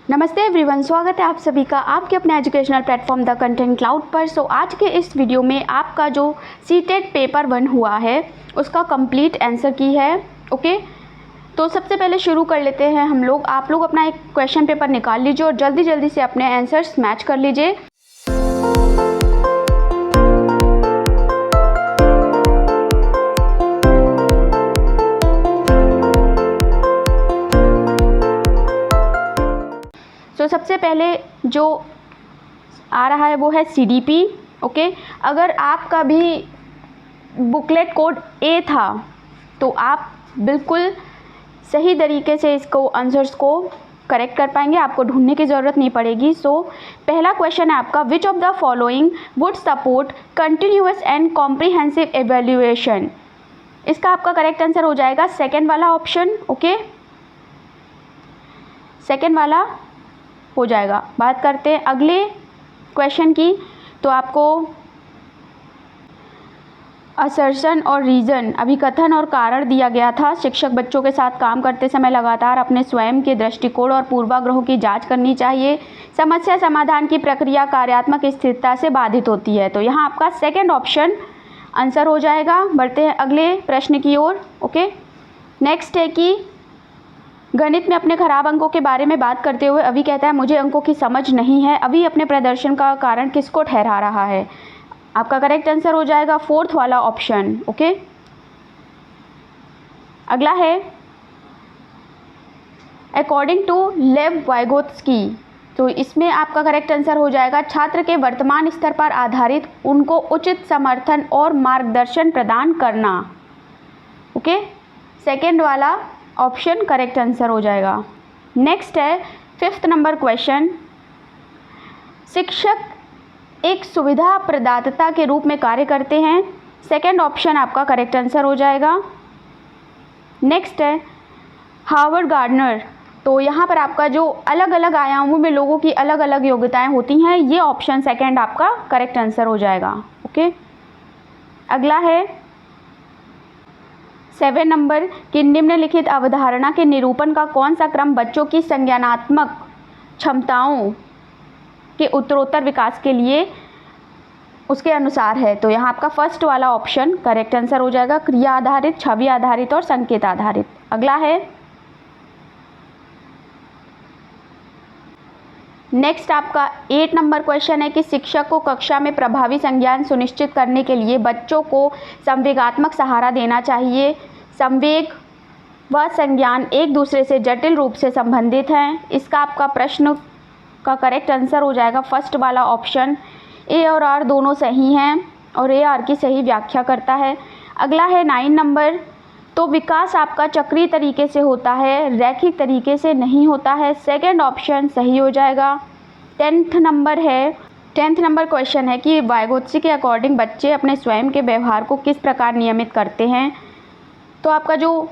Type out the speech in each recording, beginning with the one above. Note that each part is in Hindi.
नमस्ते एवरीवन, स्वागत है आप सभी का आपके अपने educational platform the content cloud पर। आज के इस वीडियो में आपका जो सीटेट पेपर 1 हुआ है उसका कंप्लीट आंसर की है। ओके, तो सबसे पहले शुरू कर लेते हैं हम लोग। आप लोग अपना एक क्वेश्चन पेपर निकाल लीजिए और जल्दी जल्दी से अपने आंसर्स मैच कर लीजिए। तो सबसे पहले जो आ रहा है वो है CDP। ओके, अगर आपका भी बुकलेट कोड A था तो आप बिल्कुल सही तरीके से इसको आंसर्स को करेक्ट कर पाएंगे, आपको ढूंढने की ज़रूरत नहीं पड़ेगी। पहला क्वेश्चन है आपका, विच of the following would support continuous and comprehensive evaluation. इसका आपका करेक्ट आंसर हो जाएगा सेकेंड वाला ऑप्शन। ओके, सेकेंड वाला हो जाएगा। बात करते हैं अगले क्वेश्चन की। तो आपको असर्शन और रीज़न, अभिकथन और कारण दिया गया था। शिक्षक बच्चों के साथ काम करते समय लगातार अपने स्वयं के दृष्टिकोण और पूर्वाग्रहों की जांच करनी चाहिए। समस्या समाधान की प्रक्रिया कार्यात्मक स्थिरता से बाधित होती है। तो यहाँ आपका सेकंड ऑप्शन आंसर हो जाएगा। बढ़ते हैं अगले प्रश्न की ओर। ओके, नेक्स्ट है कि गणित में अपने खराब अंकों के बारे में बात करते हुए अभी कहता है, मुझे अंकों की समझ नहीं है। अभी अपने प्रदर्शन का कारण किसको ठहरा रहा है? आपका करेक्ट आंसर हो जाएगा फोर्थ वाला ऑप्शन। ओके, अगला है अकॉर्डिंग टू लेव वाइगोत्स्की। तो इसमें आपका करेक्ट आंसर हो जाएगा छात्र के वर्तमान स्तर पर आधारित उनको उचित समर्थन और मार्गदर्शन प्रदान करना। ओके, सेकेंड वाला ऑप्शन करेक्ट आंसर हो जाएगा। नेक्स्ट है 5th नंबर क्वेश्चन, शिक्षक एक सुविधा प्रदाता के रूप में कार्य करते हैं। सेकंड ऑप्शन आपका करेक्ट आंसर हो जाएगा। नेक्स्ट है हार्वर्ड गार्डनर। तो यहाँ पर आपका जो अलग अलग आयामों में लोगों की अलग अलग योग्यताएं होती हैं, ये ऑप्शन सेकंड आपका करेक्ट आंसर हो जाएगा। ओके, अगला है 7 नंबर की निम्नलिखित अवधारणा के निरूपण का कौन सा क्रम बच्चों की संज्ञानात्मक क्षमताओं के उत्तरोत्तर विकास के लिए उसके अनुसार है। तो यहाँ आपका फर्स्ट वाला ऑप्शन करेक्ट आंसर हो जाएगा, क्रिया आधारित, छवि आधारित और संकेत आधारित। अगला है नेक्स्ट आपका 8 नंबर क्वेश्चन है कि शिक्षक को कक्षा में प्रभावी संज्ञान सुनिश्चित करने के लिए बच्चों को संवेगात्मक सहारा देना चाहिए। संवेग व संज्ञान एक दूसरे से जटिल रूप से संबंधित हैं। इसका आपका प्रश्न का करेक्ट आंसर हो जाएगा फर्स्ट वाला ऑप्शन। A और R दोनों सही हैं और A R की सही व्याख्या करता है। अगला है 9 नंबर, तो विकास आपका चक्रीय तरीके से होता है, रैखिक तरीके से नहीं होता है। सेकंड ऑप्शन सही हो जाएगा। 10th नंबर क्वेश्चन है कि वाइगोत्स्की के अकॉर्डिंग बच्चे अपने स्वयं के व्यवहार को किस प्रकार नियमित करते हैं। तो आपका जो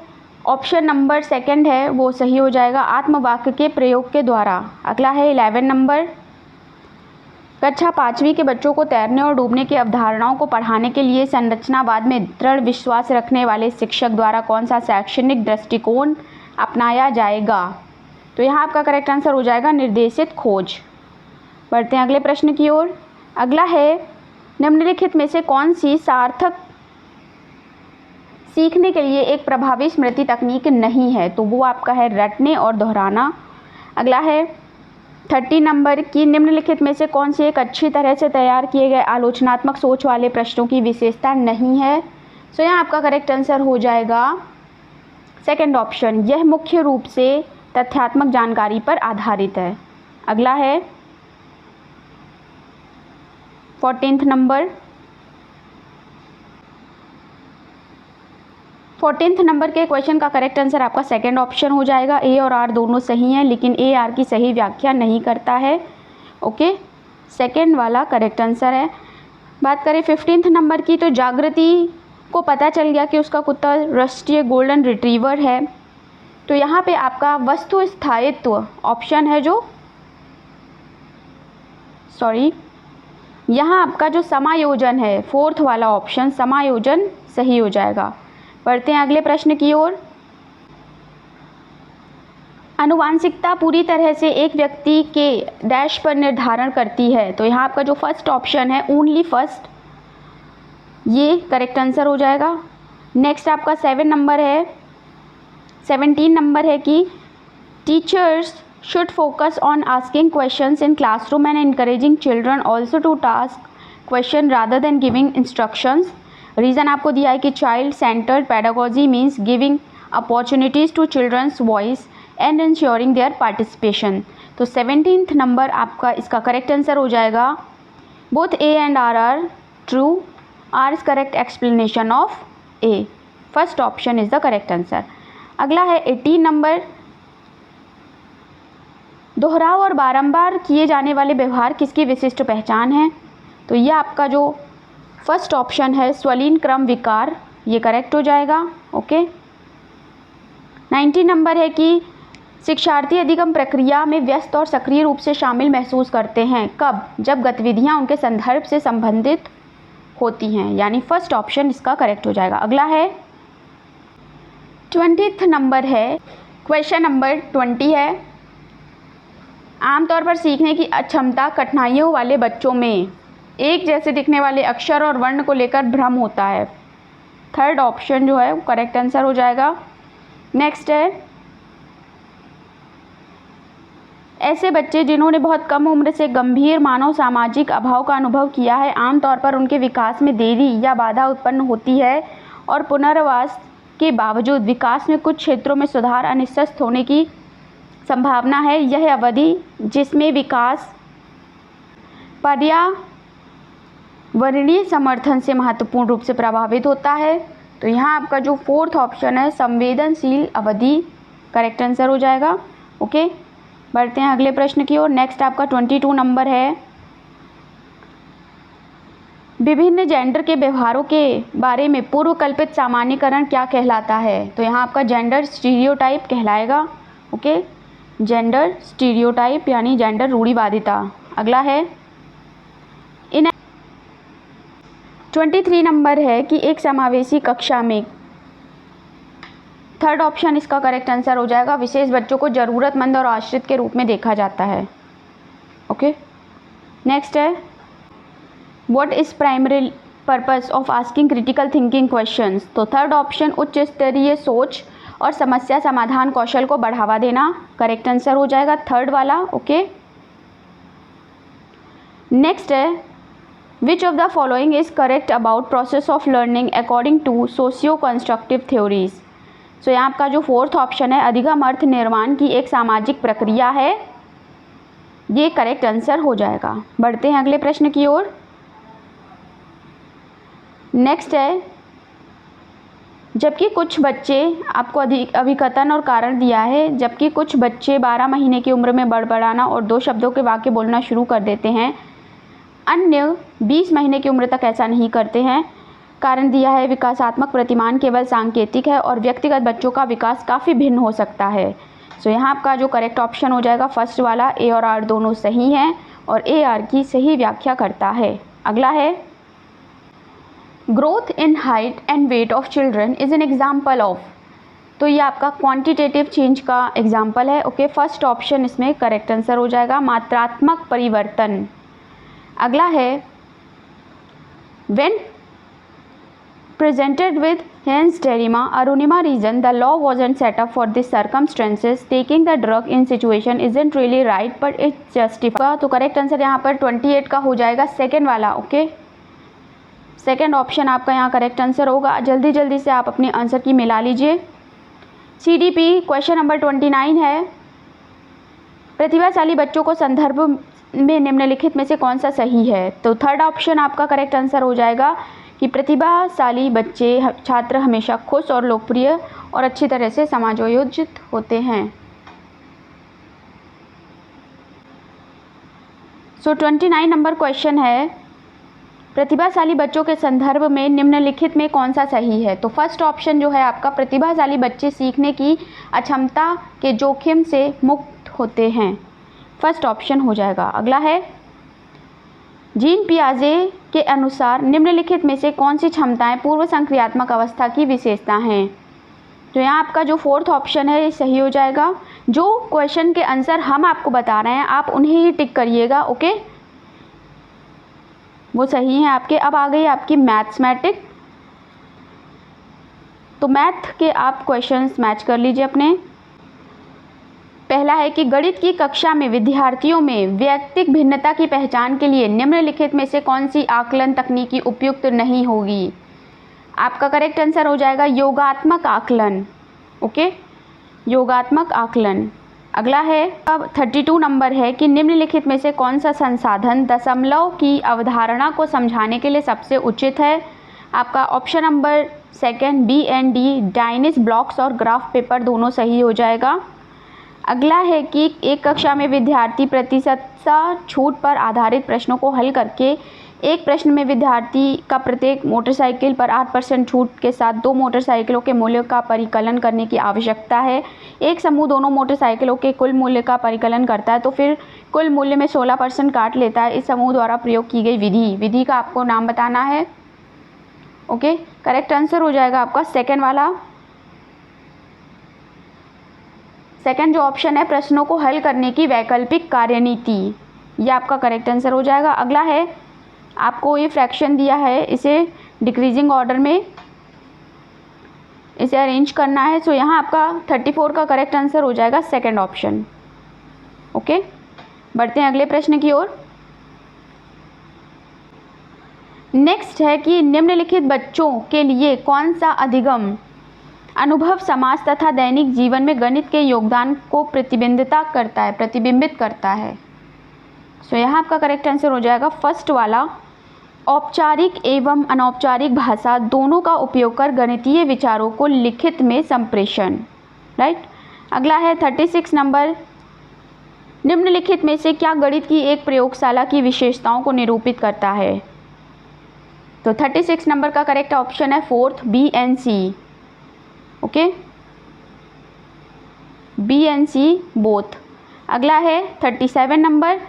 ऑप्शन नंबर सेकंड है वो सही हो जाएगा, आत्मवाक्य के प्रयोग के द्वारा। अगला है 11 नंबर, कक्षा 5वीं के बच्चों को तैरने और डूबने की अवधारणाओं को पढ़ाने के लिए संरचनावाद में दृढ़ विश्वास रखने वाले शिक्षक द्वारा कौन सा शैक्षणिक दृष्टिकोण अपनाया जाएगा। तो यहाँ आपका करेक्ट आंसर हो जाएगा निर्देशित खोज। बढ़ते हैं अगले प्रश्न की ओर। अगला है निम्नलिखित में से कौन सी सार्थक सीखने के लिए एक प्रभावी स्मृति तकनीक नहीं है। तो वो आपका है रटने और दोहराना। अगला है 30 नंबर की निम्नलिखित में से कौन सी एक अच्छी तरह से तैयार किए गए आलोचनात्मक सोच वाले प्रश्नों की विशेषता नहीं है। सो यहाँ आपका करेक्ट आंसर हो जाएगा सेकंड ऑप्शन, यह मुख्य रूप से तथ्यात्मक जानकारी पर आधारित है। अगला है 14th नंबर, 14th नंबर के क्वेश्चन का करेक्ट आंसर आपका सेकंड ऑप्शन हो जाएगा। A और R दोनों सही हैं लेकिन A R की सही व्याख्या नहीं करता है। ओके, सेकंड वाला करेक्ट आंसर है। बात करें 15th नंबर की, तो जागृति को पता चल गया कि उसका कुत्ता राष्ट्रीय गोल्डन रिट्रीवर है। तो यहाँ पे आपका वस्तु स्थायित्व ऑप्शन है जो यहाँ आपका जो समायोजन है फोर्थ वाला ऑप्शन समायोजन सही हो जाएगा। बढ़ते हैं अगले प्रश्न की ओर। आनुवांशिकता पूरी तरह से एक व्यक्ति के डैश पर निर्धारण करती है। तो यहाँ आपका जो फर्स्ट ऑप्शन है ओनली फर्स्ट, ये करेक्ट आंसर हो जाएगा। नेक्स्ट आपका 17 नंबर है कि teachers should focus on asking questions in classroom and encouraging children also to ask question rather than giving instructions। Reason आपको दिया है कि child centered pedagogy means giving opportunities to children's voice and ensuring their participation। तो 17th नंबर आपका इसका करेक्ट आंसर हो जाएगा। both A and R are true, R is correct explanation of A, first option is the correct answer. अगला है 18 नंबर, दोहराव और बारंबार किए जाने वाले व्यवहार किसकी विशिष्ट पहचान है। तो यह आपका जो फर्स्ट ऑप्शन है स्वलीन क्रम विकार, ये करेक्ट हो जाएगा। ओके। 19 नंबर है कि शिक्षार्थी अधिगम प्रक्रिया में व्यस्त और सक्रिय रूप से शामिल महसूस करते हैं कब, जब गतिविधियां उनके संदर्भ से संबंधित होती हैं, यानी फर्स्ट ऑप्शन इसका करेक्ट हो जाएगा। अगला है 20th नंबर है, क्वेश्चन नंबर 20 है, आमतौर पर सीखने की अक्षमता कठिनाइयों वाले बच्चों में एक जैसे दिखने वाले अक्षर और वर्ण को लेकर भ्रम होता है। थर्ड ऑप्शन जो है वो करेक्ट आंसर हो जाएगा। नेक्स्ट है, ऐसे बच्चे जिन्होंने बहुत कम उम्र से गंभीर मानव सामाजिक अभाव का अनुभव किया है, आमतौर पर उनके विकास में देरी या बाधा उत्पन्न होती है और पुनर्वास के बावजूद विकास में कुछ क्षेत्रों में सुधार अनिश्चित होने की संभावना है। यह अवधि जिसमें विकास पर्यावरणीय समर्थन से महत्वपूर्ण रूप से प्रभावित होता है। तो यहाँ आपका जो फोर्थ ऑप्शन है संवेदनशील अवधि, करेक्ट आंसर हो जाएगा। ओके, बढ़ते हैं अगले प्रश्न की ओर। नेक्स्ट आपका 22 नंबर है, विभिन्न जेंडर के व्यवहारों के बारे में पूर्व कल्पित सामान्यीकरण क्या कहलाता है। तो यहाँ आपका जेंडर स्टीरियोटाइप कहलाएगा। ओके, जेंडर स्टीरियोटाइप यानी जेंडर रूढ़िवादिता। अगला है 23 नंबर है कि एक समावेशी कक्षा में, थर्ड ऑप्शन इसका करेक्ट आंसर हो जाएगा, विशेष बच्चों को ज़रूरतमंद और आश्रित के रूप में देखा जाता है। ओके। नेक्स्ट है, what is primary purpose of asking critical thinking questions. तो थर्ड ऑप्शन उच्च स्तरीय सोच और समस्या समाधान कौशल को बढ़ावा देना, करेक्ट आंसर हो जाएगा थर्ड वाला। ओके। नेक्स्ट है, which of the following is correct about process of learning according to socio constructive theories. So यहाँ आपका जो फोर्थ ऑप्शन है अधिगम अर्थ निर्माण की एक सामाजिक प्रक्रिया है, ये करेक्ट आंसर हो जाएगा। बढ़ते हैं अगले प्रश्न की ओर। नेक्स्ट है, जबकि कुछ बच्चे, आपको अभिकथन और कारण दिया है, जबकि कुछ बच्चे 12 महीने की उम्र में बड़बड़ाना और 2 शब्दों के वाक्य बोलना शुरू कर देते हैं, अन्य 20 महीने की उम्र तक ऐसा नहीं करते हैं। कारण दिया है विकासात्मक प्रतिमान केवल सांकेतिक है और व्यक्तिगत बच्चों का विकास काफ़ी भिन्न हो सकता है। सो यहाँ आपका जो करेक्ट ऑप्शन हो जाएगा फर्स्ट वाला, ए और आर दोनों सही हैं और ए आर की सही व्याख्या करता है। अगला है, growth in height and weight of children is an example of. तो ये आपका क्वांटिटेटिव चेंज का एग्जाम्पल है। ओके, फर्स्ट ऑप्शन इसमें करेक्ट आंसर हो जाएगा, मात्रात्मक परिवर्तन। अगला है, when presented with Hans Derrida, Arunima reason the law wasn't set up for this circumstances. Taking the drug in situation isn't really right, but it's justified. तो करेक्ट आंसर यहाँ पर 28 का हो जाएगा, सेकेंड वाला। ओके, सेकेंड ऑप्शन आपका यहाँ करेक्ट आंसर होगा। जल्दी जल्दी से आप अपने आंसर की मिला लीजिए। CDP क्वेश्चन नंबर 29 है, प्रतिभाशाली बच्चों को संदर्भ में निम्नलिखित में से कौन सा सही है। तो थर्ड ऑप्शन आपका करेक्ट आंसर हो जाएगा कि प्रतिभाशाली बच्चे छात्र हमेशा खुश और लोकप्रिय और अच्छी तरह से समायोजित होते हैं। सो 29 नंबर क्वेश्चन है, प्रतिभाशाली बच्चों के संदर्भ में निम्नलिखित में कौन सा सही है। तो फर्स्ट ऑप्शन जो है आपका, प्रतिभाशाली बच्चे सीखने की अक्षमता के जोखिम से मुक्त होते हैं, फर्स्ट ऑप्शन हो जाएगा। अगला है, जीन पियाजे के अनुसार निम्नलिखित में से कौन सी क्षमताएं पूर्व संक्रियात्मक अवस्था की विशेषता हैं। तो यहाँ आपका जो फोर्थ ऑप्शन है ये सही हो जाएगा, जो क्वेश्चन के आंसर हम आपको बता रहे हैं आप उन्हें ही टिक करिएगा, ओके। वो सही हैं आपके। अब आ गई आपकी मैथमेटिक। तो मैथ के आप क्वेश्चंस मैच कर लीजिए अपने। पहला है कि गणित की कक्षा में विद्यार्थियों में वैयक्तिक भिन्नता की पहचान के लिए निम्नलिखित में से कौन सी आकलन तकनीकी उपयुक्त नहीं होगी। आपका करेक्ट आंसर हो जाएगा योगात्मक आकलन, ओके, योगात्मक आकलन। अगला है अब 32 नंबर है कि निम्नलिखित में से कौन सा संसाधन दशमलव की अवधारणा को समझाने के लिए सबसे उचित है। आपका option number second B and D Dienes blocks और ग्राफ पेपर दोनों सही हो जाएगा। अगला है कि एक कक्षा में विद्यार्थी प्रतिशतता छूट पर आधारित प्रश्नों को हल करके एक प्रश्न में विद्यार्थी का प्रत्येक मोटरसाइकिल पर 8% छूट के साथ 2 मोटरसाइकिलों के मूल्य का परिकलन करने की आवश्यकता है। एक समूह दोनों मोटरसाइकिलों के कुल मूल्य का परिकलन करता है तो फिर कुल मूल्य में 16% काट लेता है। इस समूह द्वारा प्रयोग की गई विधि का आपको नाम बताना है, ओके। करेक्ट आंसर हो जाएगा आपका सेकेंड वाला। सेकंड जो ऑप्शन है प्रश्नों को हल करने की वैकल्पिक कार्यनीति, ये आपका करेक्ट आंसर हो जाएगा। अगला है आपको ये फ्रैक्शन दिया है, इसे डिक्रीजिंग ऑर्डर में इसे अरेंज करना है। सो यहाँ आपका 34 का करेक्ट आंसर हो जाएगा सेकंड ऑप्शन, ओके। बढ़ते हैं अगले प्रश्न की ओर। नेक्स्ट है कि निम्नलिखित बच्चों के लिए कौन सा अधिगम अनुभव समाज तथा दैनिक जीवन में गणित के योगदान को प्रतिबिंबित करता है। सो यहाँ आपका करेक्ट आंसर हो जाएगा फर्स्ट वाला, औपचारिक एवं अनौपचारिक भाषा दोनों का उपयोग कर गणितीय विचारों को लिखित में संप्रेषण, राइट। अगला है 36 नंबर, निम्नलिखित में से क्या गणित की एक प्रयोगशाला की विशेषताओं को निरूपित करता है। तो 36 नंबर का करेक्ट ऑप्शन है fourth B and C, okay, B and C both. अगला है 37 नंबर,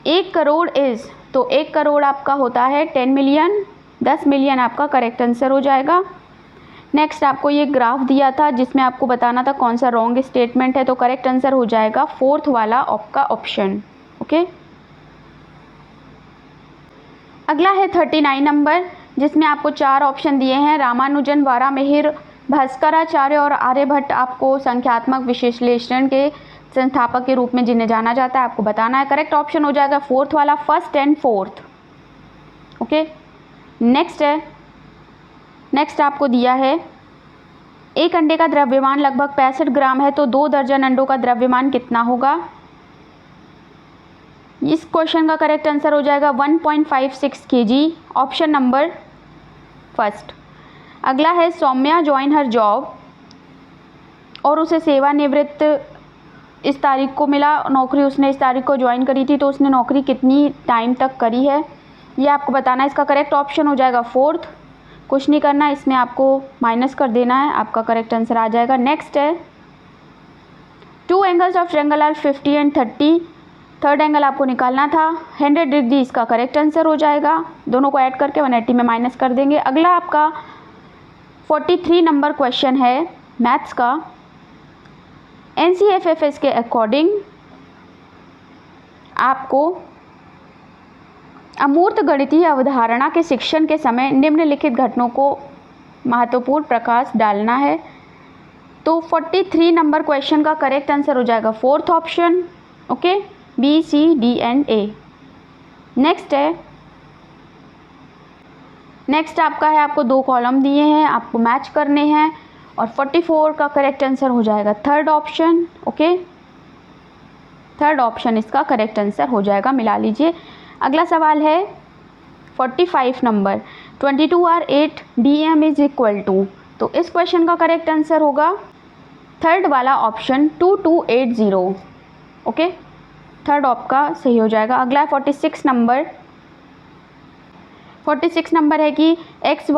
1 करोड़ इज, तो 1 करोड़ आपका होता है 10 मिलियन, 10 मिलियन आपका करेक्ट आंसर हो जाएगा। नेक्स्ट आपको ये ग्राफ दिया था जिसमें आपको बताना था कौन सा रॉन्ग स्टेटमेंट है, तो करेक्ट आंसर हो जाएगा फोर्थ वाला आपका ऑप्शन, ओके। अगला है 39 नंबर जिसमें आपको 4 ऑप्शन दिए हैं, रामानुजन, वारामिहिर, भास्कराचार्य और आर्यभट्ट आपको संख्यात्मक विश्लेषण के संस्थापक के रूप में जिन्हें जाना जाता है आपको बताना है। करेक्ट ऑप्शन हो जाएगा फोर्थ वाला, first and fourth, okay. Next आपको दिया है एक अंडे का द्रव्यमान लगभग 65 ग्राम है तो 2 दर्जन अंडों का द्रव्यमान कितना होगा। इस क्वेश्चन का करेक्ट आंसर हो जाएगा 1.56 kg, ऑप्शन नंबर फर्स्ट। अगला है सौम्या ज्वाइन हर जॉब और उसे सेवानिवृत्त इस तारीख को मिला नौकरी, उसने इस तारीख को ज्वाइन करी थी तो उसने नौकरी कितनी टाइम तक करी है ये आपको बताना है। इसका करेक्ट ऑप्शन हो जाएगा फोर्थ, कुछ नहीं करना, इसमें आपको माइनस कर देना है, आपका करेक्ट आंसर आ जाएगा। नेक्स्ट है 2 angles of triangle are 50 and 30, third angle आपको निकालना था 100 डिग्री, इसका करेक्ट आंसर हो जाएगा। दोनों को ऐड करके 180 में माइनस कर देंगे। अगला आपका 43 नंबर क्वेश्चन है मैथ्स का, NCFFS के अकॉर्डिंग आपको अमूर्त गणितीय अवधारणा के शिक्षण के समय निम्नलिखित घटनाओं को महत्वपूर्ण प्रकाश डालना है। तो 43 नंबर क्वेश्चन का करेक्ट आंसर हो जाएगा fourth option, okay, B C D and A. Next आपका है, आपको 2 कॉलम दिए हैं, आपको मैच करने हैं और 44 का करेक्ट आंसर हो जाएगा third option, okay, third option इसका करेक्ट आंसर हो जाएगा, मिला लीजिए। अगला सवाल है 45 नंबर, 22R8 DM is equal to, तो इस क्वेश्चन का करेक्ट आंसर होगा थर्ड वाला ऑप्शन 2280, ओके, थर्ड आपका सही हो जाएगा। अगला है 46 नंबर, 46 नंबर है कि x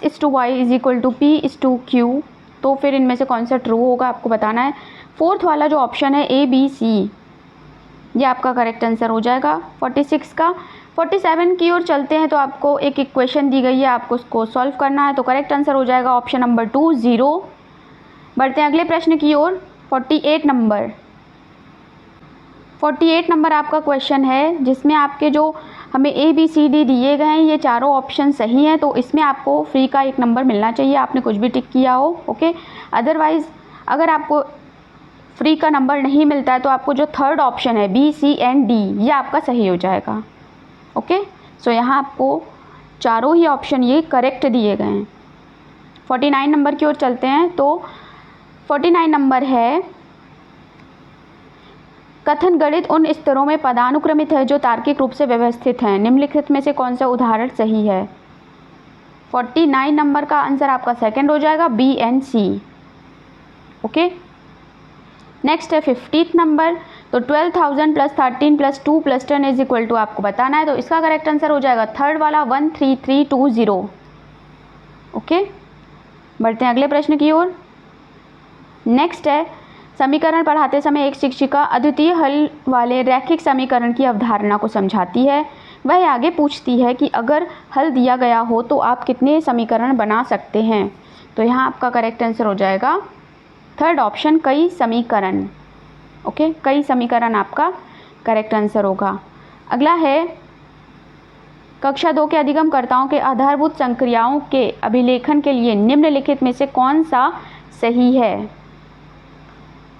is to y is equal to p is to q, तो फिर इनमें से कौन सा ट्रू होगा आपको बताना है। फोर्थ वाला जो ऑप्शन है A B C, ये आपका करेक्ट आंसर हो जाएगा 46 का। 47 की ओर चलते हैं तो आपको एक इक्वेशन दी गई है, आपको उसको सॉल्व करना है, तो करेक्ट आंसर हो जाएगा ऑप्शन नंबर 2 0। बढ़ते हैं अगले प्रश्न की ओर। 48 नंबर आपका क्वेश्चन है, जिसमें आपके जो हमें ABCD दिए गए हैं ये चारों ऑप्शन सही हैं, तो इसमें आपको फ्री का 1 नंबर मिलना चाहिए, आपने कुछ भी टिक किया हो। ओके, अदरवाइज़ अगर आपको फ्री का नंबर नहीं मिलता है तो आपको जो थर्ड ऑप्शन है B, C and D ये आपका सही हो जाएगा। ओके, सो यहाँ आपको चारों ही ऑप्शन ये करेक्ट दिए गए हैं। 49 नंबर की ओर चलते हैं। तो 49 नंबर है, कथन गणित उन स्तरों में पदानुक्रमित है जो तार्किक रूप से व्यवस्थित हैं। निम्नलिखित में से कौन सा उदाहरण सही है? 49 नंबर का आंसर आपका सेकंड हो जाएगा, B and C। Okay, next है 50 नंबर। तो 12,000 + 13 + 2 + 10 = आपको बताना है, तो इसका करेक्ट आंसर हो जाएगा थर्ड वाला 13320। ओके, बढ़ते हैं अगले प्रश्न की ओर। नेक्स्ट है, समीकरण पढ़ाते समय एक शिक्षिका अद्वितीय हल वाले रैखिक समीकरण की अवधारणा को समझाती है। वह आगे पूछती है कि अगर हल दिया गया हो तो आप कितने समीकरण बना सकते हैं? तो यहाँ आपका करेक्ट आंसर हो जाएगा थर्ड ऑप्शन, कई समीकरण। ओके, कई समीकरण आपका करेक्ट आंसर होगा। अगला है, कक्षा 2 के अधिगमकर्ताओं के आधारभूत संक्रियाओं के अभिलेखन के लिए निम्नलिखित में से कौन सा सही है?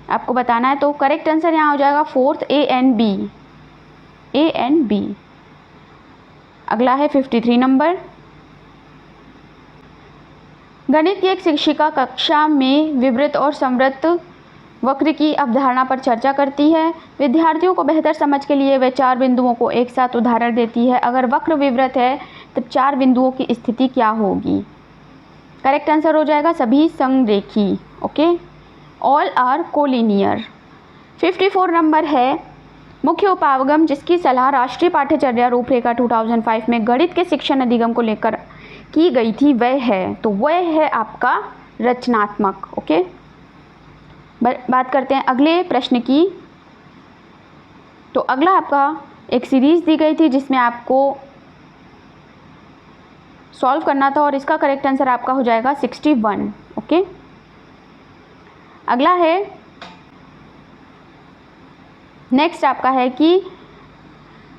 आपको बताना है, तो करेक्ट आंसर यहाँ हो जाएगा फोर्थ, A and B। अगला है 53 नंबर। गणित की एक शिक्षिका कक्षा में विवृत और संवृत वक्र की अवधारणा पर चर्चा करती है। विद्यार्थियों को बेहतर समझ के लिए वे 4 बिंदुओं को एक साथ उदाहरण देती है। अगर वक्र विवृत है तब 4 बिंदुओं की स्थिति क्या होगी? करेक्ट आंसर हो जाएगा सभी संरेखी। Okay, all are collinear. 54 number है, मुख्य उपागम जिसकी सलाह राष्ट्रीय पाठ्यचर्या रूपरेखा 2005 में गणित के शिक्षण अधिगम को लेकर की गई थी वह है, तो वह है आपका रचनात्मक। ओके, बात करते हैं अगले प्रश्न की। तो अगला आपका एक सीरीज़ दी गई थी जिसमें आपको सॉल्व करना था और इसका करेक्ट आंसर आपका हो जाएगा 61। ओके, अगला है, नेक्स्ट आपका है कि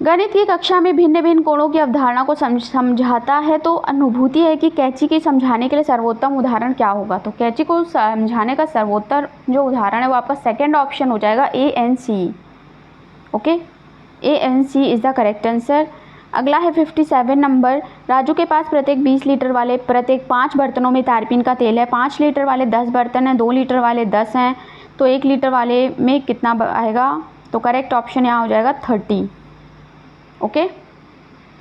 गणित की कक्षा में भिन्न भिन्न कोणों की अवधारणा को समझाता है, तो अनुभूति है कि कैंची की समझाने के लिए सर्वोत्तम उदाहरण क्या होगा? तो कैंची को समझाने का सर्वोत्तम जो उदाहरण है वो आपका सेकंड ऑप्शन हो जाएगा, A and C। Okay, A and C is the correct answer. अगला है 57 नंबर। राजू के पास प्रत्येक 20 लीटर वाले प्रत्येक 5 बर्तनों में तारपीन का तेल है। 5 लीटर वाले 10 बर्तन हैं, 2 लीटर वाले 10 हैं, तो 1 लीटर वाले में कितना आएगा? तो करेक्ट ऑप्शन यहाँ हो जाएगा 30। ओके,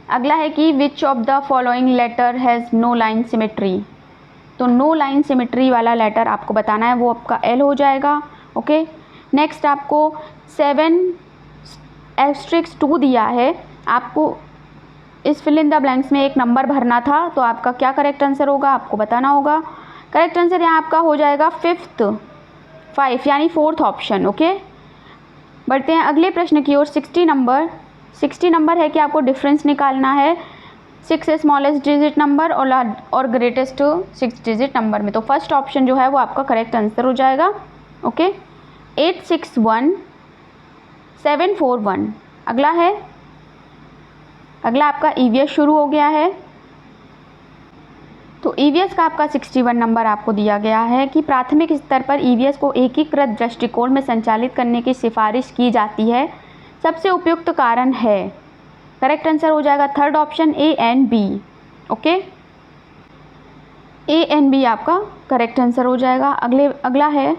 अगला है कि which of the following letter has no line symmetry. तो नो लाइन सिमेट्री वाला लेटर आपको बताना है, वो आपका L हो जाएगा। ओके, नेक्स्ट आपको 7*2 दिया है, आपको इस फिल इन द ब्लैंक्स में एक नंबर भरना था, तो आपका क्या करेक्ट आंसर होगा आपको बताना होगा। करेक्ट आंसर यहाँ आपका हो जाएगा 5 यानी फोर्थ ऑप्शन। ओके, बढ़ते हैं अगले प्रश्न की ओर। 60 नंबर है कि आपको डिफरेंस निकालना है 6 स्मॉलेस्ट डिजिट नंबर और ग्रेटेस्ट 6 डिजिट नंबर में। तो फर्स्ट ऑप्शन जो है वो आपका करेक्ट आंसर हो जाएगा। ओके, 861741। अगला आपका EVS शुरू हो गया है। तो EVS का आपका 61 नंबर आपको दिया गया है कि प्राथमिक स्तर पर EVS को एकीकृत दृष्टिकोण में संचालित करने की सिफारिश की जाती है। सबसे उपयुक्त कारण है, करेक्ट आंसर हो जाएगा third option, A and B। Okay, A and B आपका करेक्ट आंसर हो जाएगा। अगला है,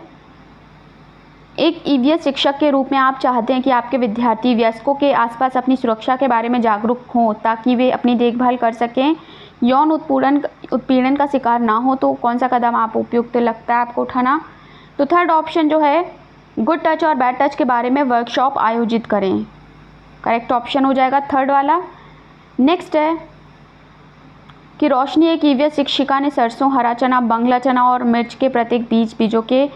एक EVS शिक्षक के रूप में आप चाहते हैं कि आपके विद्यार्थी वयस्कों के आसपास अपनी सुरक्षा के बारे में जागरूक हों ताकि वे अपनी देखभाल कर सकें, यौन उत्पीड़न का शिकार ना हो, तो कौन सा कदम आप उपयुक्त लगता है आपको उठाना? तो थर्ड ऑप्शन जो है, गुड टच और बैड टच के बारे में वर्कशॉप आयोजित करें। करेक्ट ऑप्शन हो जाएगा थर्ड वाला। नेक्स्ट है कि रोशनी एक EVS शिक्षिका ने सरसों, हरा चना, बंगला चना और मिर्च के प्रत्येक बीजों के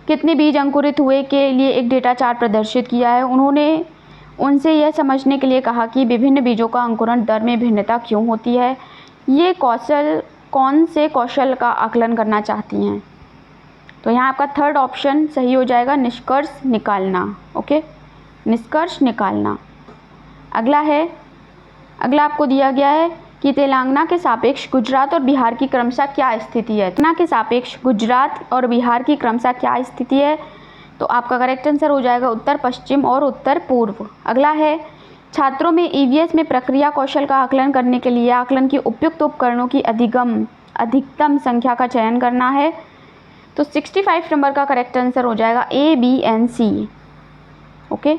कितने बीज अंकुरित हुए के लिए एक डेटा चार्ट प्रदर्शित किया है। उन्होंने उनसे यह समझने के लिए कहा कि विभिन्न बीजों का अंकुरण दर में भिन्नता क्यों होती है। ये कौन से कौशल का आकलन करना चाहती हैं? तो यहाँ आपका थर्ड ऑप्शन सही हो जाएगा, निष्कर्ष निकालना। ओके, निष्कर्ष निकालना। अगला आपको दिया गया है कि तेलंगाना के सापेक्ष गुजरात और बिहार की क्रमशः क्या स्थिति है। तेलंगाना के सापेक्ष गुजरात और बिहार की क्रमशः क्या स्थिति है, तो आपका करेक्ट आंसर हो जाएगा उत्तर पश्चिम और उत्तर पूर्व। अगला है छात्रों में ईवीएस में प्रक्रिया कौशल का आकलन करने के लिए आकलन की उपयुक्त उपकरणों की अधिकतम संख्या का चयन करना है। तो 65 नंबर का करेक्ट आंसर हो जाएगा A, B and C। Okay,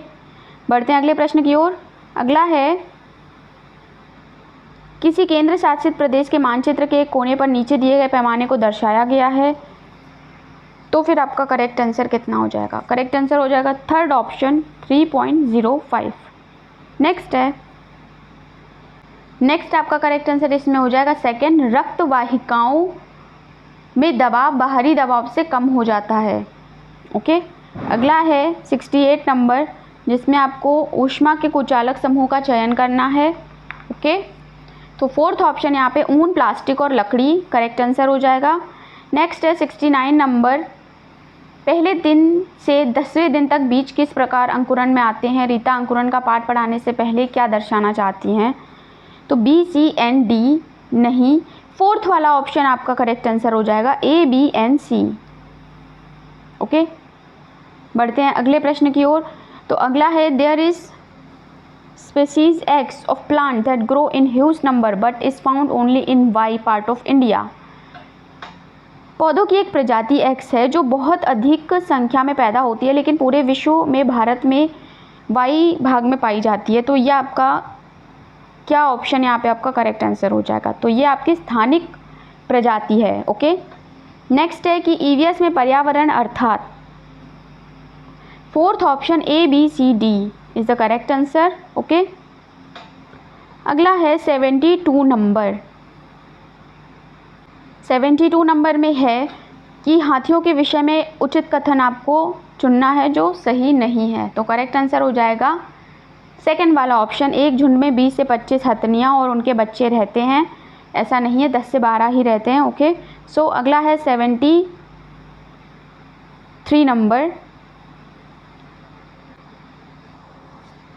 बढ़ते हैं अगले प्रश्न की ओर। अगला है किसी केंद्र शासित प्रदेश के मानचित्र के एक कोने पर नीचे दिए गए पैमाने को दर्शाया गया है, तो फिर आपका करेक्ट आंसर कितना हो जाएगा। करेक्ट आंसर हो जाएगा थर्ड ऑप्शन 3.05। नेक्स्ट आपका करेक्ट आंसर इसमें हो जाएगा सेकंड, रक्त वाहिकाओं में दबाव बाहरी दबाव से कम हो जाता है। ओके, अगला है 68 नंबर, जिसमें आपको ऊष्मा के कुचालक समूह का चयन करना है। ओके, तो फोर्थ ऑप्शन यहाँ पे ऊन, प्लास्टिक और लकड़ी करेक्ट आंसर हो जाएगा। नेक्स्ट है 69 नंबर, पहले दिन से 10वें दिन तक बीज किस प्रकार अंकुरण में आते हैं। रीता अंकुरण का पाठ पढ़ाने से पहले क्या दर्शाना चाहती हैं, तो B, C and D नहीं, फोर्थ वाला ऑप्शन आपका करेक्ट आंसर हो जाएगा A, B and C। Okay, बढ़ते हैं अगले प्रश्न की ओर। तो अगला है there is species X of plant that grow in huge number but is found only in Y part of India। पौधों की एक प्रजाति X है जो बहुत अधिक संख्या में पैदा होती है लेकिन पूरे विश्व में भारत में Y भाग में पाई जाती है। तो यह आपका क्या ऑप्शन यहाँ पे आपका करेक्ट आंसर हो जाएगा, तो ये आपकी स्थानिक प्रजाति है। ओके, नेक्स्ट है कि ईवीएस में पर्यावरण अर्थात fourth option A, B, C, D is the correct answer. Okay, अगला है 72 नंबर। 72 नंबर में है कि हाथियों के विषय में उचित कथन आपको चुनना है जो सही नहीं है। तो करेक्ट आंसर हो जाएगा सेकंड वाला ऑप्शन, एक झुंड में 20 से 25 हथनियाँ और उनके बच्चे रहते हैं। ऐसा नहीं है, 10 से 12 ही रहते हैं। ओके, सो अगला है 73 नंबर।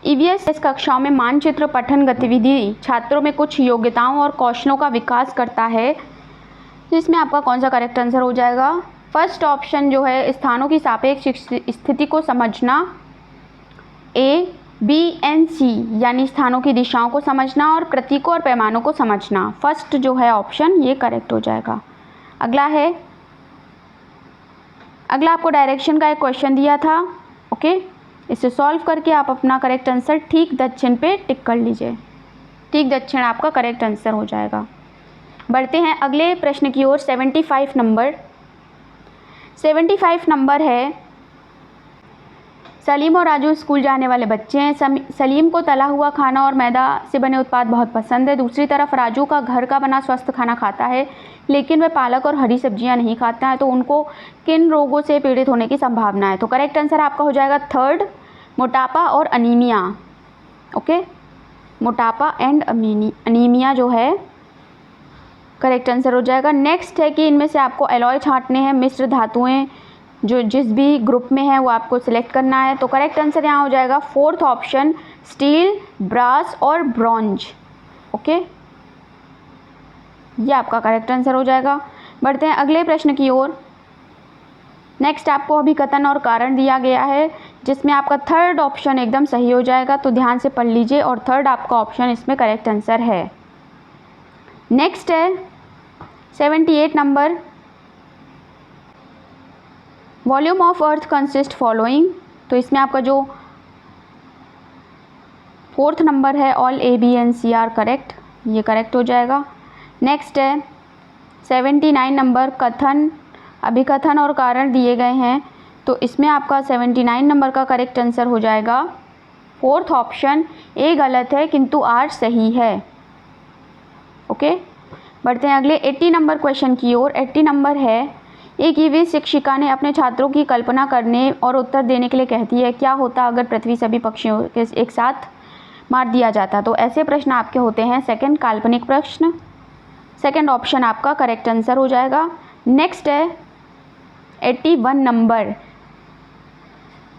ईवीएस कक्षाओं में मानचित्र पठन गतिविधि छात्रों में कुछ योग्यताओं और कौशलों का विकास करता है, तो इसमें आपका कौन सा करेक्ट आंसर हो जाएगा। फर्स्ट ऑप्शन जो है स्थानों की सापेक्ष स्थिति को समझना, A, B and C यानी स्थानों की दिशाओं को समझना और प्रतीकों और पैमानों को समझना। फर्स्ट जो है ऑप्शन ये करेक्ट हो जाएगा। अगला आपको डायरेक्शन का एक क्वेश्चन दिया था। ओके, इसे सॉल्व करके आप अपना करेक्ट आंसर ठीक दक्षिण पे टिक कर लीजिए। ठीक दक्षिण आपका करेक्ट आंसर हो जाएगा। बढ़ते हैं अगले प्रश्न की ओर। 75 नंबर है सलीम और राजू स्कूल जाने वाले बच्चे हैं। सलीम को तला हुआ खाना और मैदा से बने उत्पाद बहुत पसंद है। दूसरी तरफ राजू का घर का बना स्वस्थ खाना खाता है लेकिन वह पालक और हरी सब्जियां नहीं खाता है, तो उनको किन रोगों से पीड़ित होने की संभावना है। तो करेक्ट आंसर आपका हो जाएगा थर्ड, मोटापा और अनीमिया। ओके, मोटापा एंड अनीमिया जो है करेक्ट आंसर हो जाएगा। नेक्स्ट है कि इनमें से आपको एलॉय छांटने हैं, मिश्र धातुएं जो जिस भी ग्रुप में है वो आपको सिलेक्ट करना है। तो करेक्ट आंसर यहाँ हो जाएगा फोर्थ ऑप्शन, स्टील, ब्रास और ब्रॉन्ज। ओके, ये आपका करेक्ट आंसर हो जाएगा। बढ़ते हैं अगले प्रश्न की ओर। नेक्स्ट आपको अभिकथन और कारण दिया गया है जिसमें आपका थर्ड ऑप्शन एकदम सही हो जाएगा, तो ध्यान से पढ़ लीजिए और थर्ड आपका ऑप्शन इसमें करेक्ट आंसर है। नेक्स्ट है 78 नंबर, volume of earth consist following. तो इसमें आपका जो फोर्थ नंबर है all A, B and C are correct, ये करेक्ट हो जाएगा। नेक्स्ट है 79 नंबर, कथन, अभिकथन और कारण दिए गए हैं, तो इसमें आपका 79 नंबर का करेक्ट आंसर हो जाएगा फोर्थ ऑप्शन, A गलत है किंतु R सही है। ओके, बढ़ते हैं अगले 80 नंबर क्वेश्चन की ओर। 80 नंबर है, एक ईवीएस शिक्षिका ने अपने छात्रों की कल्पना करने और उत्तर देने के लिए कहती है क्या होता अगर पृथ्वी सभी पक्षियों के एक साथ मार दिया जाता। तो ऐसे प्रश्न आपके होते हैं सेकंड, काल्पनिक प्रश्न। सेकंड ऑप्शन आपका करेक्ट आंसर हो जाएगा। नेक्स्ट है 81 नंबर।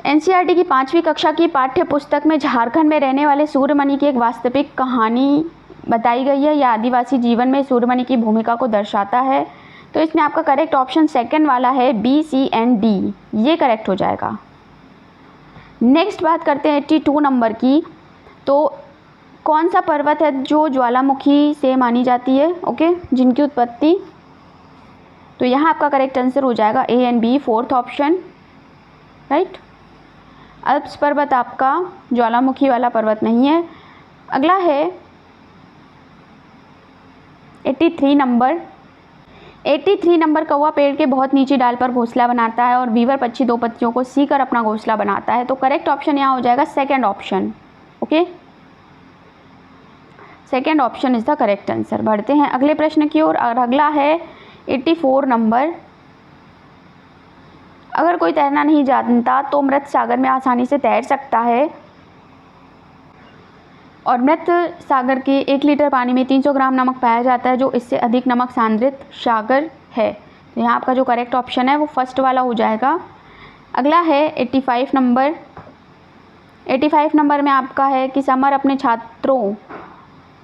एनसीईआरटी की 5वीं कक्षा की पाठ्य पुस्तक में झारखंड में रहने वाले सूर्यमणि की एक वास्तविक कहानी बताई गई है। यह आदिवासी जीवन में सूर्यमणि की भूमिका को दर्शाता है। तो इसमें आपका करेक्ट ऑप्शन सेकंड वाला है, बी, सी एंड डी, ये करेक्ट हो जाएगा। नेक्स्ट बात करते हैं 82 नंबर की। तो कौन सा पर्वत है जो ज्वालामुखी से मानी जाती है, ओके, जिनकी उत्पत्ति? तो यहाँ आपका करेक्ट आंसर हो जाएगा A and B, fourth option, right. Alps पर्वत आपका ज्वालामुखी वाला पर्वत नहीं है। अगला है 83 नंबर। 83 नंबर। कौवा पेड़ के बहुत नीची डाल पर घोंसला बनाता है और बीवर पक्षी दो पत्तियों को सीकर अपना घोंसला बनाता है। तो करेक्ट ऑप्शन यहाँ हो जाएगा second option, okay, second option is the correct answer. बढ़ते हैं अगले प्रश्न की ओर और अगला है 84 नंबर। अगर कोई तैरना नहीं जानता तो मृत सागर में आसानी से तैर सकता है और मृत सागर के 1 लीटर पानी में 300 ग्राम नमक पाया जाता है जो इससे अधिक नमक सांद्रित सागर है। तो यहाँ आपका जो करेक्ट ऑप्शन है वो फर्स्ट वाला हो जाएगा। अगला है 85 नंबर। 85 नंबर में आपका है कि समर अपने छात्रों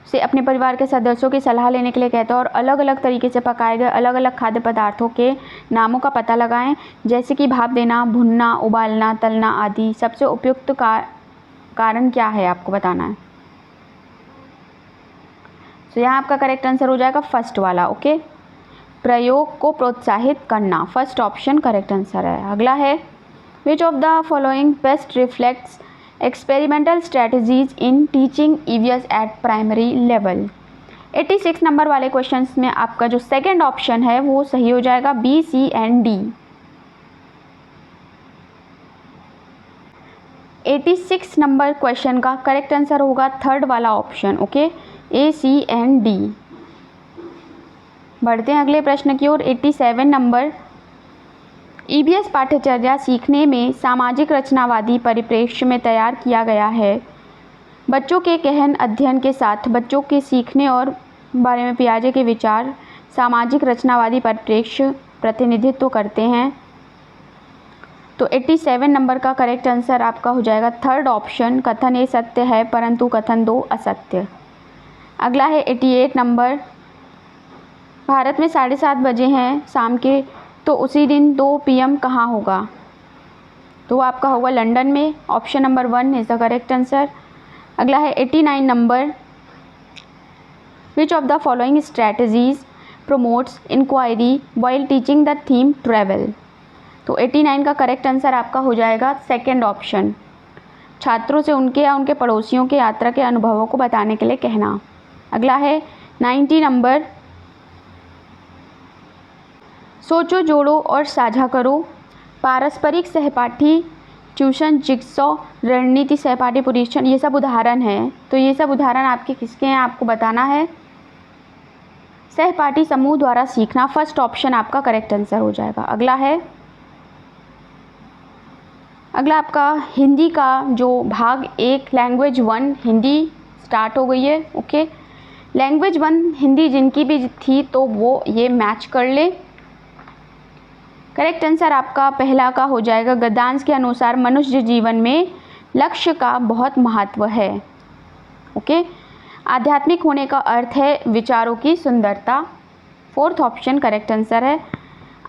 से अपने परिवार के सदस्यों की सलाह लेने के लिए कहता है और अलग अलग तरीके से पकाए गए अलग अलग खाद्य पदार्थों के नामों का पता लगाएं, जैसे कि भाप देना, भुनना, उबालना, तलना आदि। सबसे उपयुक्त कारण क्या है आपको बताना है। तो यहाँ आपका करेक्ट आंसर हो जाएगा फर्स्ट वाला, ओके, प्रयोग को प्रोत्साहित करना, फर्स्ट ऑप्शन करेक्ट आंसर है। अगला है which of the following best reflects experimental strategies in teaching EVS eight primary level. 86 number वाले क्वेश्चंस में आपका जो सेकंड ऑप्शन है वो सही हो जाएगा, B, C and D. 86 number question का करेक्ट आंसर होगा थर्ड वाला option, okay, A, C and D. बढ़ते हैं अगले प्रश्न की ओर 87 नंबर। ईवीएस पाठ्यचर्या सीखने में सामाजिक रचनावादी परिप्रेक्ष्य में तैयार किया गया है। बच्चों के गहन अध्ययन के साथ बच्चों के सीखने और बारे में पियाजे के विचार सामाजिक रचनावादी परिप्रेक्ष्य प्रतिनिधित्व करते हैं। तो 87 नंबर का करेक्ट आंसर आपका हो जाएगा थर्ड ऑप्शन, कथन ए सत्य है परंतु कथन 2 असत्य। अगला है 88 नंबर। भारत में 7:30 बजे हैं शाम के, तो उसी दिन 2 PM कहाँ होगा? तो वो आपका होगा लंदन में, option number 1 is the correct answer. अगला है 89 number. Which of the following strategies promotes inquiry while teaching the theme travel. तो 89 का करेक्ट आंसर आपका हो जाएगा सेकेंड ऑप्शन, छात्रों से उनके या उनके पड़ोसियों के यात्रा के अनुभवों को बताने के लिए कहना। अगला है 90 नंबर। सोचो, जोड़ो और साझा करो। पारस्परिक सहपाठी ट्यूशन, जिक्सॉ, रणनीति सहपाठी परीक्षण, ये सब उदाहरण हैं। तो ये सब उदाहरण आपके किसके हैं आपको बताना है। सहपाठी समूह द्वारा सीखना, फर्स्ट ऑप्शन आपका करेक्ट आंसर हो जाएगा। अगला आपका हिंदी का जो भाग 1 लैंग्वेज 1 हिंदी स्टार्ट हो गई है, ओके। लैंग्वेज 1 हिंदी जिनकी भी थी तो वो ये मैच कर ले। करेक्ट आंसर आपका पहला का हो जाएगा, गद्यांश के अनुसार मनुष्य जीवन में लक्ष्य का बहुत महत्व है, ओके। आध्यात्मिक होने का अर्थ है विचारों की सुंदरता, फोर्थ ऑप्शन करेक्ट आंसर है।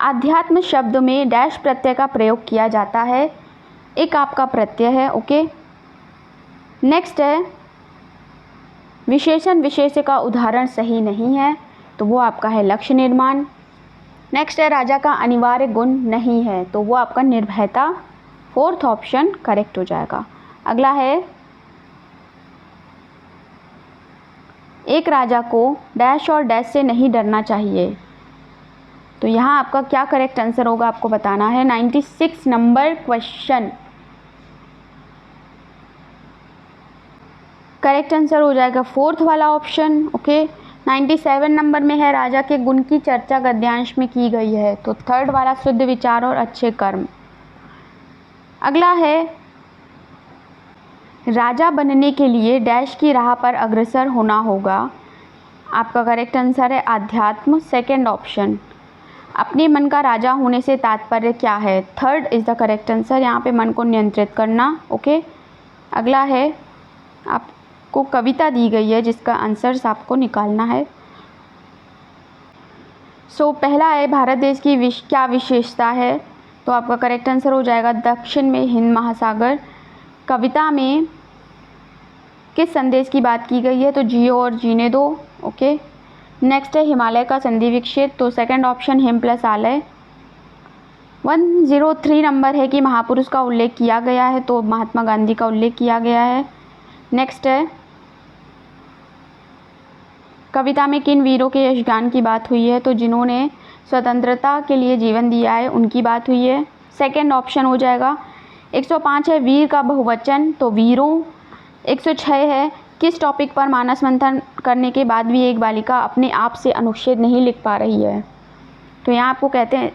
आध्यात्म शब्द में डैश प्रत्यय का प्रयोग किया जाता है, एक आपका प्रत्यय है, ओके। नेक्स्ट है विशेषण विशेष्य का उदाहरण सही नहीं है, तो वो आपका है लक्ष्य निर्माण। नेक्स्ट है राजा का अनिवार्य गुण नहीं है, तो वो आपका निर्भयता, फोर्थ ऑप्शन करेक्ट हो जाएगा। अगला है एक राजा को डैश और डैश से नहीं डरना चाहिए, तो यहाँ आपका क्या करेक्ट आंसर होगा आपको बताना है। 96 नंबर क्वेश्चन करेक्ट आंसर हो जाएगा फोर्थ वाला ऑप्शन, ओके। 97 नंबर में है राजा के गुण की चर्चा गद्यांश में की गई है, तो थर्ड वाला शुद्ध विचार और अच्छे कर्म। अगला है राजा बनने के लिए डैश की राह पर अग्रसर होना होगा, आपका करेक्ट आंसर है आध्यात्म, सेकंड ऑप्शन। अपने मन का राजा होने से तात्पर्य क्या है? Third is the correct answer, यहाँ पे मन को नियंत्रित करना। ओके, अगला है, आपको कविता दी गई है जिसका आंसर्स आपको निकालना है। सो पहला है, भारत देश की क्या विशेषता है? तो आपका करेक्ट आंसर हो जाएगा दक्षिण में हिंद महासागर। कविता में किस संदेश की बात की गई है? तो जियो और जीने दो। ओके, नेक्स्ट है हिमालय का संधि विक्षेप, तो सेकंड ऑप्शन हिम प्लस आलय। 103 नंबर है कि महापुरुष का उल्लेख किया गया है, तो महात्मा गांधी का उल्लेख किया गया है। नेक्स्ट है, कविता में किन वीरों के यशगान की बात हुई है? तो जिन्होंने स्वतंत्रता के लिए जीवन दिया है उनकी बात हुई है। सेकंड ऑप्शन हो जाएगा। 105 है वीर का बहुवचन, तो वीरों। 106 है किस टॉपिक पर मानस मंथन करने के बाद भी एक बालिका अपने आप से अनुच्छेद नहीं लिख पा रही है? तो यहाँ आपको कहते हैं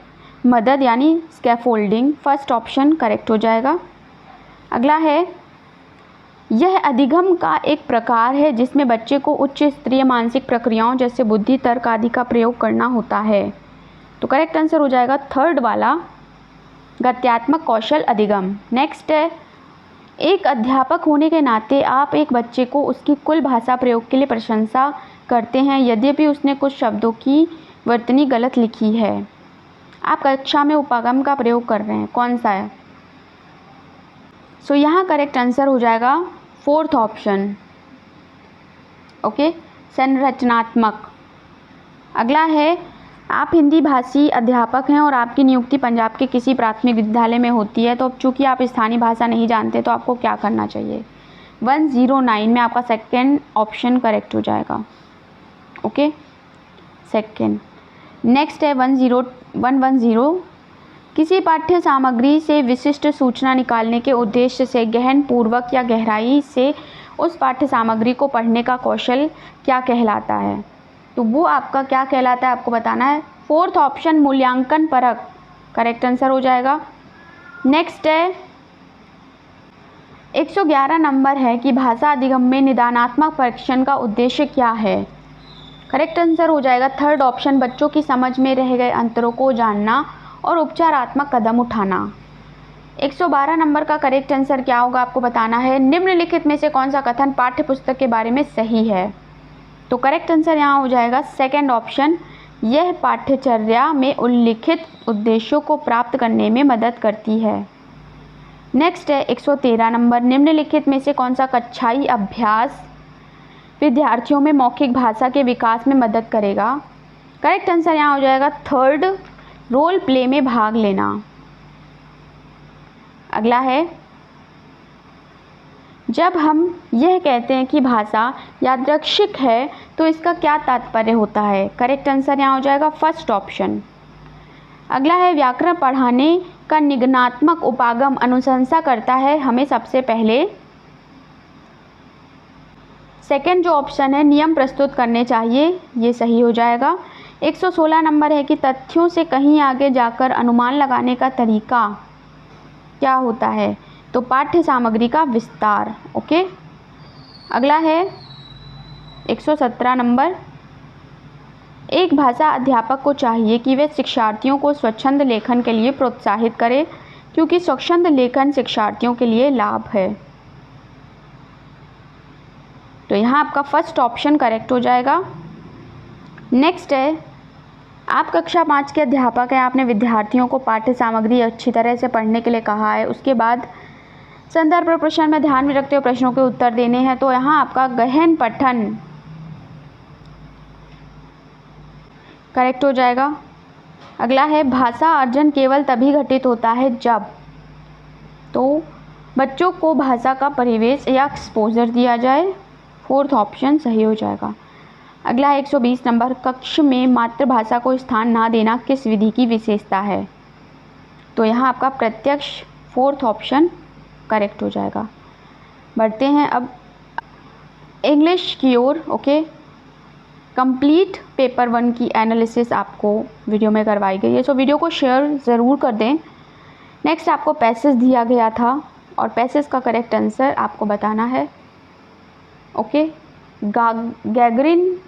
मदद यानी स्कैफोल्डिंग। फर्स्ट ऑप्शन करेक्ट हो जाएगा। अगला है, यह अधिगम का एक प्रकार है जिसमें बच्चे को उच्च स्तरीय मानसिक प्रक्रियाओं जैसे बुद्धि, तर्क आदि का प्रयोग करना होता है। तो करेक्ट आंसर हो जाएगा थर्ड वाला, गत्यात्मक कौशल अधिगम। नेक्स्ट है, एक अध्यापक होने के नाते आप एक बच्चे को उसकी कुल भाषा प्रयोग के लिए प्रशंसा करते हैं यद्यपि उसने कुछ शब्दों की वर्तनी गलत लिखी है। आप कक्षा में उपागम का प्रयोग कर रहे हैं, कौन सा है? सो यहाँ करेक्ट आंसर हो जाएगा फोर्थ ऑप्शन। ओके, संरचनात्मक। अगला है, आप हिंदी भाषी अध्यापक हैं और आपकी नियुक्ति पंजाब के किसी प्राथमिक विद्यालय में होती है, तो अब चूँकि आप स्थानीय भाषा नहीं जानते तो आपको क्या करना चाहिए? 109 में आपका सेकंड ऑप्शन करेक्ट हो जाएगा। Okay, second. नेक्स्ट है 110, किसी पाठ्य सामग्री से विशिष्ट सूचना निकालने के उद्देश्य से गहन पूर्वक या गहराई से उस पाठ्य सामग्री को पढ़ने का कौशल क्या कहलाता है? तो वो आपका क्या कहलाता है आपको बताना है। फोर्थ ऑप्शन मूल्यांकन परक करेक्ट आंसर हो जाएगा। नेक्स्ट है 111 नंबर है कि भाषा अधिगम में निदानात्मक परीक्षण का उद्देश्य क्या है? करेक्ट आंसर हो जाएगा थर्ड ऑप्शन, बच्चों की समझ में रह गए अंतरों को जानना और उपचारात्मक कदम उठाना। 112 नंबर का करेक्ट आंसर क्या होगा आपको बताना है। निम्नलिखित में से कौन सा कथन पाठ्य पुस्तक के बारे में सही है? तो करेक्ट आंसर यहाँ हो जाएगा सेकंड ऑप्शन, यह पाठ्यचर्या में उल्लिखित उद्देश्यों को प्राप्त करने में मदद करती है। नेक्स्ट है 113 नंबर, निम्नलिखित में से कौन सा कक्षाई अभ्यास विद्यार्थियों में मौखिक भाषा के विकास में मदद करेगा? करेक्ट आंसर यहाँ हो जाएगा थर्ड, रोल प्ले में भाग लेना। अगला है, जब हम यह कहते हैं कि भाषा यादृच्छिक है तो इसका क्या तात्पर्य होता है? करेक्ट आंसर यहाँ हो जाएगा फर्स्ट ऑप्शन। अगला है, व्याकरण पढ़ाने का निगनात्मक उपागम अनुशंसा करता है हमें सबसे पहले, सेकंड जो ऑप्शन है नियम प्रस्तुत करने चाहिए, ये सही हो जाएगा। 116 नंबर है कि तथ्यों से कहीं आगे जाकर अनुमान लगाने का तरीका क्या होता है? तो पाठ्य सामग्री का विस्तार। ओके, अगला है 117 नंबर, एक भाषा अध्यापक को चाहिए कि वे शिक्षार्थियों को स्वच्छंद लेखन के लिए प्रोत्साहित करें क्योंकि स्वच्छंद लेखन शिक्षार्थियों के लिए लाभ है। तो यहाँ आपका फर्स्ट ऑप्शन करेक्ट हो जाएगा। नेक्स्ट है, आप कक्षा 5 के अध्यापक हैं, आपने विद्यार्थियों को पाठ्य सामग्री अच्छी तरह से पढ़ने के लिए कहा है, उसके बाद संदर्भ प्रश्न में ध्यान में रखते हुए प्रश्नों के उत्तर देने हैं, तो यहाँ आपका गहन पठन करेक्ट हो जाएगा। अगला है, भाषा अर्जन केवल तभी घटित होता है जब, तो बच्चों को भाषा का परिवेश या एक्सपोजर दिया जाए, फोर्थ ऑप्शन सही हो जाएगा। अगला है 120 नंबर, कक्ष में मातृभाषा को स्थान ना देना किस विधि की विशेषता है? तो यहाँ आपका प्रत्यक्ष, फोर्थ ऑप्शन करेक्ट हो जाएगा। बढ़ते हैं अब इंग्लिश की ओर। ओके, कंप्लीट पेपर 1 की एनालिसिस आपको वीडियो में करवाई गई है, सो वीडियो को शेयर ज़रूर कर दें। नेक्स्ट आपको पैसेज दिया गया था और पैसेज का करेक्ट आंसर आपको बताना है। ओके, गैगरिन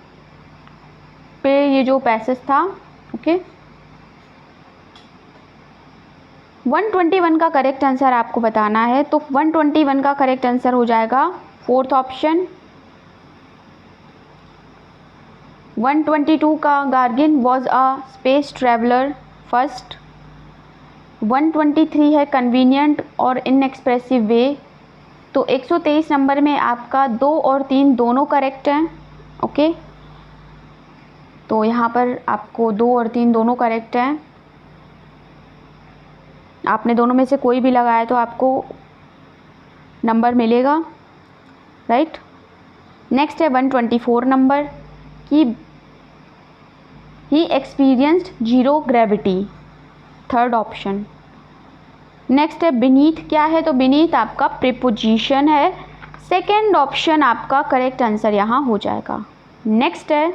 पे ये जो पैसेज था, ओके, 121 का करेक्ट आंसर आपको बताना है, तो 121 का करेक्ट आंसर हो जाएगा फोर्थ ऑप्शन। 122 का Gagarin was a space traveller, first. 123 है कन्वीनियंट और इनएक्सप्रेसिव वे। तो 123 नंबर में आपका 2 और 3 दोनों करेक्ट हैं, ओके। तो यहाँ पर आपको 2 और 3 दोनों करेक्ट हैं। आपने दोनों में से कोई भी लगाया तो आपको नंबर मिलेगा, राइट। नेक्स्ट है 124 नंबर कि he experienced zero gravity, third option. Next है बीनीथ, क्या है, तो बीनीथ आपका प्रीपोजिशन है, सेकेंड ऑप्शन आपका करेक्ट आंसर यहाँ हो जाएगा। नेक्स्ट है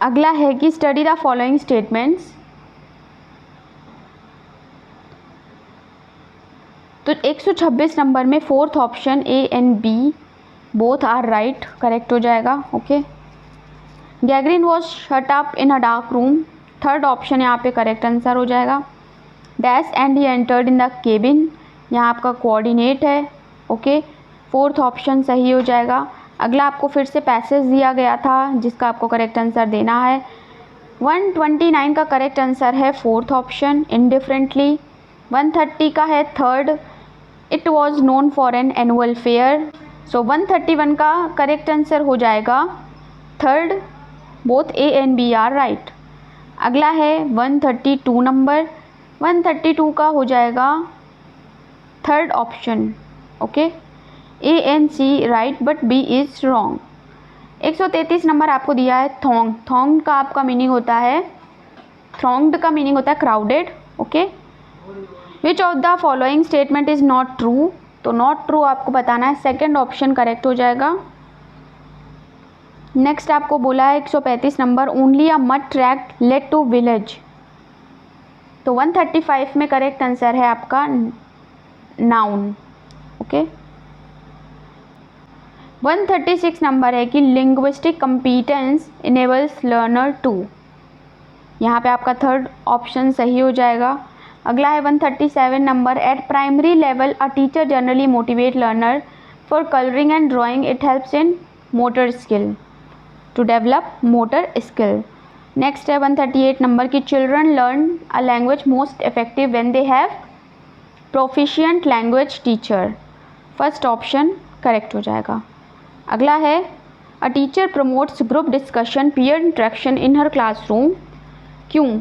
अगला है कि स्टडी द फॉलोइंग स्टेटमेंट्स। तो 126 नंबर में fourth option A and B both are right, correct हो जाएगा, okay. Gagarin was shut up in a dark room, third option यहाँ पे करेक्ट आंसर हो जाएगा। Dash and he entered in the cabin, यहाँ आपका कोऑर्डिनेट है, ओके, फोर्थ ऑप्शन सही हो जाएगा। अगला आपको फिर से पैसेज दिया गया था जिसका आपको करेक्ट आंसर देना है। 129 का करेक्ट आंसर है फोर्थ ऑप्शन, इनडिफरेंटली। 130 का है third, it was known for an annual fair. So 131 का करेक्ट आंसर हो जाएगा third, both A and B are right. अगला है 132 नंबर, 132 का हो जाएगा third option, okay, A and C right but B is wrong. 133 number आपको दिया है थोंग, थोंग का आपका मीनिंग होता है, थ्रोंग्ड का मीनिंग होता है crowded, okay. Which of the following statement is not true, तो नॉट ट्रू आपको बताना है, सेकेंड ऑप्शन करेक्ट हो जाएगा। नेक्स्ट आपको बोला है 135 number, only a mud track led to village, तो 135 में करेक्ट आंसर है आपका नाउन, ओके। 136 नंबर है कि linguistic competence enables learner to, यहाँ पे आपका थर्ड ऑप्शन सही हो जाएगा। अगला है 137 number, at primary level a teacher generally motivate learner for colouring and drawing, it helps in motor skill, to develop motor skill. Next है 138 नंबर की children learn a language most effective when they have proficient language teacher, first option correct हो जाएगा। अगला है a teacher promotes group discussion peer interaction in her classroom, क्यों,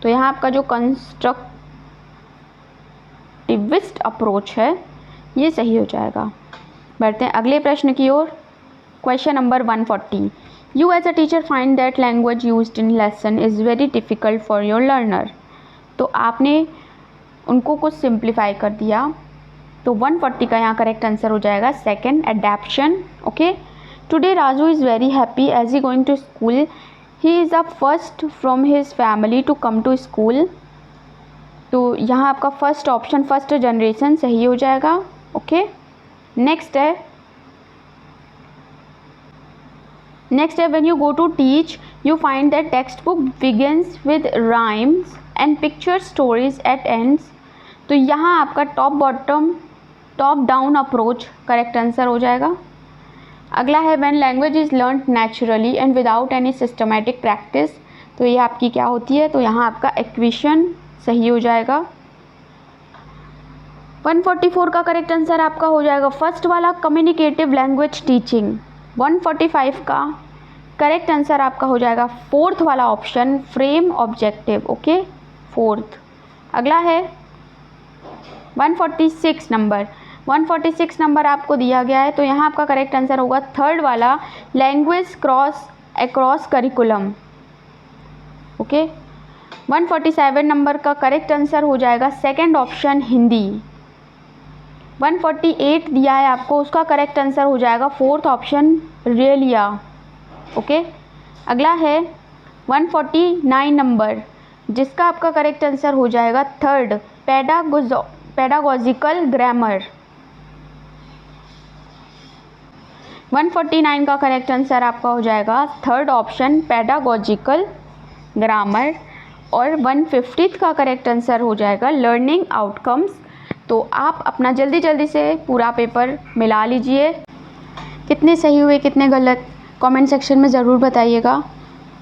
तो यहाँ आपका जो कंस्ट्रक्टिविस्ट अप्रोच है ये सही हो जाएगा। बढ़ते हैं अगले प्रश्न की ओर। Question number 140, you as a teacher find that language used in lesson is very difficult for your learner, तो आपने उनको कुछ सिंप्लीफाई कर दिया, तो 140 का यहाँ करेक्ट आंसर हो जाएगा second, adaptation, okay. Today Raju is very happy as he going to school, he is the first from his family to come to school, तो यहाँ आपका फर्स्ट ऑप्शन फर्स्ट जनरेशन सही हो जाएगा, ओके। नेक्स्ट है when you go to teach you find that text book begins with rhymes and picture stories at ends, तो यहाँ आपका top down approach correct answer हो जाएगा। अगला है when language is learned naturally and without any systematic practice, तो ये आपकी क्या होती है, तो यहाँ आपका एक्विशन सही हो जाएगा। 144 का करेक्ट आंसर आपका हो जाएगा फर्स्ट वाला, कम्युनिकेटिव लैंग्वेज टीचिंग। 145 का करेक्ट आंसर आपका हो जाएगा फोर्थ वाला option, frame objective, okay, fourth. अगला है 146 नंबर, 146 नंबर आपको दिया गया है, तो यहाँ आपका करेक्ट आंसर होगा थर्ड वाला, language cross across curriculum, okay. 147 number का करेक्ट आंसर हो जाएगा सेकंड ऑप्शन, हिंदी। 148 दिया है आपको, उसका करेक्ट आंसर हो जाएगा फोर्थ ऑप्शन, रेलिया, ओके। अगला है 149 नंबर, जिसका आपका करेक्ट आंसर हो जाएगा थर्ड, पेडागोजिकल ग्रामर। 149 का करेक्ट आंसर आपका हो जाएगा थर्ड ऑप्शन पेडागोजिकल ग्रामर। और 150 का करेक्ट आंसर हो जाएगा लर्निंग आउटकम्स। तो आप अपना जल्दी जल्दी से पूरा पेपर मिला लीजिए। कितने सही हुए कितने गलत कमेंट सेक्शन में ज़रूर बताइएगा।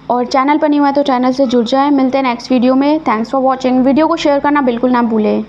और चैनल पर नहीं हुआ तो चैनल से जुड़ जाएं। मिलते हैं नेक्स्ट वीडियो में। Thanks for watching. वीडियो को शेयर करना बिल्कुल ना भूलें।